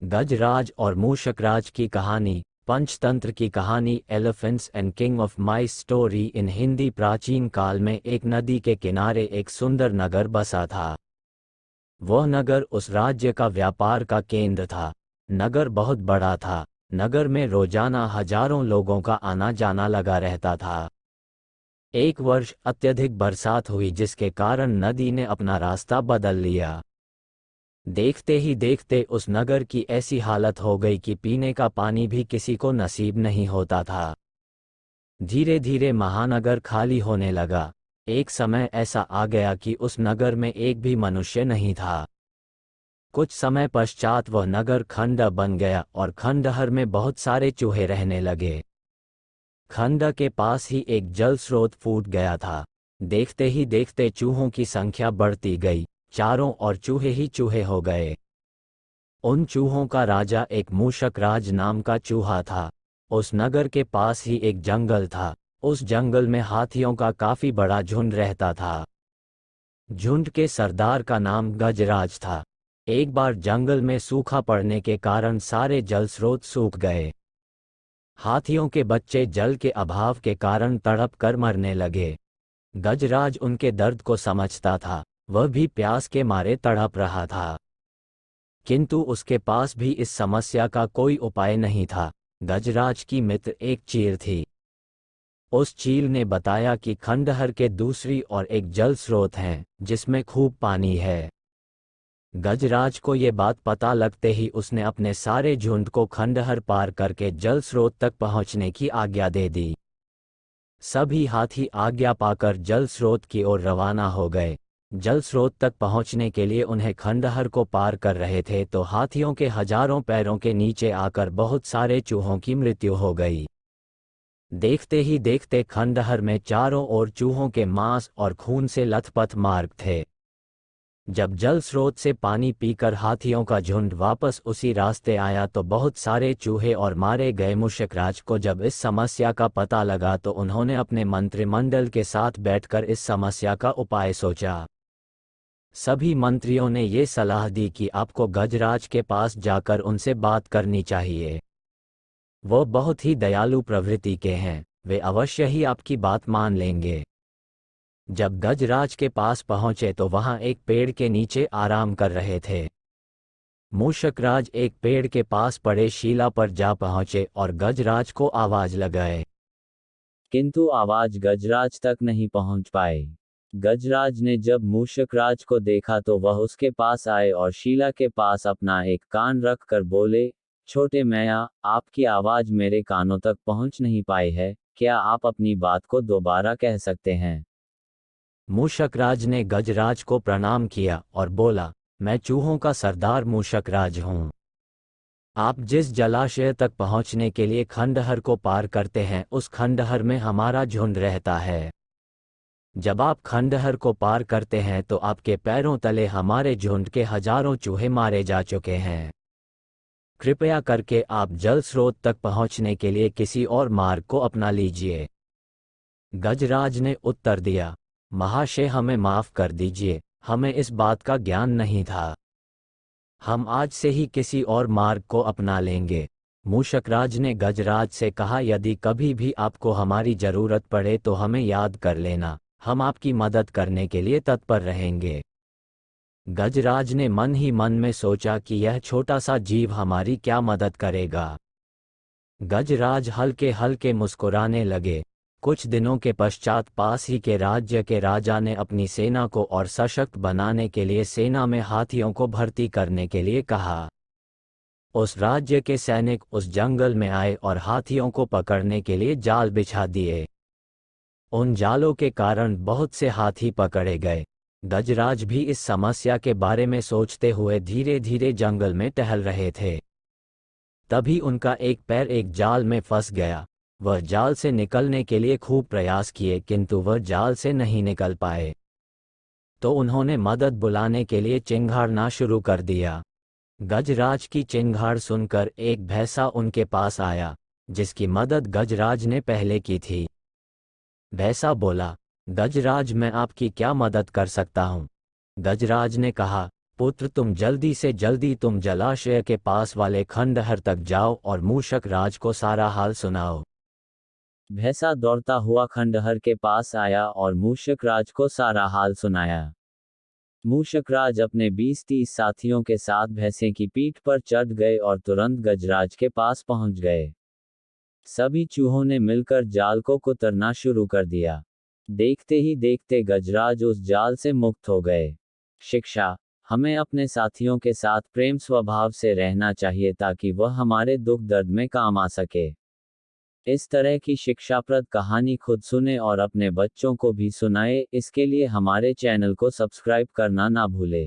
गजराज और मूषकराज की कहानी। पंचतंत्र की कहानी elephants and king of my story in Hindi. प्राचीन काल में एक नदी के किनारे एक सुंदर नगर बसा था। वह नगर उस राज्य का व्यापार का केंद्र था। नगर बहुत बड़ा था। नगर में रोजाना हजारों लोगों का आना जाना लगा रहता था। एक वर्ष अत्यधिक बरसात हुई जिसके कारण नदी ने अपना रास्ता बदल लिया। देखते ही देखते उस नगर की ऐसी हालत हो गई कि पीने का पानी भी किसी को नसीब नहीं होता था। धीरे धीरे महानगर खाली होने लगा। एक समय ऐसा आ गया कि उस नगर में एक भी मनुष्य नहीं था। कुछ समय पश्चात वह नगर खंडहर बन गया और खंडहर में बहुत सारे चूहे रहने लगे। खंडहर के पास ही एक जल स्रोत फूट गया था। देखते ही देखते चूहों की संख्या बढ़ती गई। चारों ओर चूहे ही चूहे हो गए। उन चूहों का राजा एक मूषक राज नाम का चूहा था। उस नगर के पास ही एक जंगल था। उस जंगल में हाथियों का काफी बड़ा झुंड रहता था। झुंड के सरदार का नाम गजराज था। एक बार जंगल में सूखा पड़ने के कारण सारे जल स्रोत सूख गए। हाथियों के बच्चे जल के अभाव के कारण तड़प कर मरने लगे। गजराज उनके दर्द को समझता था। वह भी प्यास के मारे तड़प रहा था, किंतु उसके पास भी इस समस्या का कोई उपाय नहीं था। गजराज की मित्र एक चील थी। उस चील ने बताया कि खंडहर के दूसरी ओर एक जल स्रोत है जिसमें खूब पानी है। गजराज को ये बात पता लगते ही उसने अपने सारे झुंड को खंडहर पार करके जल स्रोत तक पहुंचने की आज्ञा दे दी। सभी हाथी आज्ञा पाकर जल स्रोत की ओर रवाना हो गए। जल स्रोत तक पहुंचने के लिए उन्हें खंडहर को पार कर रहे थे तो हाथियों के हजारों पैरों के नीचे आकर बहुत सारे चूहों की मृत्यु हो गई। देखते ही देखते खंडहर में चारों ओर चूहों के मांस और खून से लथपथ मार्ग थे। जब जल स्रोत से पानी पीकर हाथियों का झुंड वापस उसी रास्ते आया तो बहुत सारे चूहे और मारे गए मूषकराज को जब इस समस्या का पता लगा तो उन्होंने अपने मंत्रिमंडल के साथ बैठकर इस समस्या का उपाय सोचा। सभी मंत्रियों ने ये सलाह दी कि आपको गजराज के पास जाकर उनसे बात करनी चाहिए। वो बहुत ही दयालु प्रवृत्ति के हैं। वे अवश्य ही आपकी बात मान लेंगे। जब गजराज के पास पहुंचे तो वहां एक पेड़ के नीचे आराम कर रहे थे। मूषकराज एक पेड़ के पास पड़े शिला पर जा पहुंचे और गजराज को आवाज लगाए, किंतु आवाज गजराज तक नहीं पहुंच पाए। गजराज ने जब मूषकराज को देखा तो वह उसके पास आए और शिला के पास अपना एक कान रख कर बोले, छोटे मैया, आपकी आवाज मेरे कानों तक पहुंच नहीं पाई है, क्या आप अपनी बात को दोबारा कह सकते हैं? मूषकराज ने गजराज को प्रणाम किया और बोला, मैं चूहों का सरदार मूषकराज हूँ। आप जिस जलाशय तक पहुंचने के लिए खंडहर को पार करते हैं उस खंडहर में हमारा झुंड रहता है। जब आप खंडहर को पार करते हैं तो आपके पैरों तले हमारे झुंड के हजारों चूहे मारे जा चुके हैं। कृपया करके आप जल स्रोत तक पहुंचने के लिए किसी और मार्ग को अपना लीजिए। गजराज ने उत्तर दिया, महाशय, हमें माफ कर दीजिए, हमें इस बात का ज्ञान नहीं था। हम आज से ही किसी और मार्ग को अपना लेंगे। मूषकराज ने गजराज से कहा, यदि कभी भी आपको हमारी जरूरत पड़े तो हमें याद कर लेना, हम आपकी मदद करने के लिए तत्पर रहेंगे। गजराज ने मन ही मन में सोचा कि यह छोटा सा जीव हमारी क्या मदद करेगा। गजराज हल्के हल्के मुस्कुराने लगे। कुछ दिनों के पश्चात पास ही के राज्य के राजा ने अपनी सेना को और सशक्त बनाने के लिए सेना में हाथियों को भर्ती करने के लिए कहा। उस राज्य के सैनिक उस जंगल में आए और हाथियों को पकड़ने के लिए जाल बिछा दिए। उन जालों के कारण बहुत से हाथी पकड़े गए। गजराज भी इस समस्या के बारे में सोचते हुए धीरे धीरे जंगल में टहल रहे थे। तभी उनका एक पैर एक जाल में फंस गया। वह जाल से निकलने के लिए खूब प्रयास किए किंतु वह जाल से नहीं निकल पाए। तो उन्होंने मदद बुलाने के लिए चिंघाड़ना शुरू कर दिया। गजराज की चिंघाड़ सुनकर एक भैंसा उनके पास आया जिसकी मदद गजराज ने पहले की थी। भैंसा बोला, गजराज, मैं आपकी क्या मदद कर सकता हूँ? गजराज ने कहा, पुत्र तुम जलाशय के पास वाले खंडहर तक जाओ और मूषक राज को सारा हाल सुनाओ। भैंसा दौड़ता हुआ खंडहर के पास आया और मूषक राज को सारा हाल सुनाया। मूषक राज अपने 20-30 साथियों के साथ भैंसे की पीठ पर चढ़ गए और तुरंत गजराज के पास पहुंच गए। सभी चूहों ने मिलकर जाल को कुतरना शुरू कर दिया। देखते ही देखते गजराज उस जाल से मुक्त हो गए। शिक्षा: हमें अपने साथियों के साथ प्रेम स्वभाव से रहना चाहिए ताकि वह हमारे दुख दर्द में काम आ सके। इस तरह की शिक्षाप्रद कहानी खुद सुने और अपने बच्चों को भी सुनाए। इसके लिए हमारे चैनल को सब्सक्राइब करना ना भूले।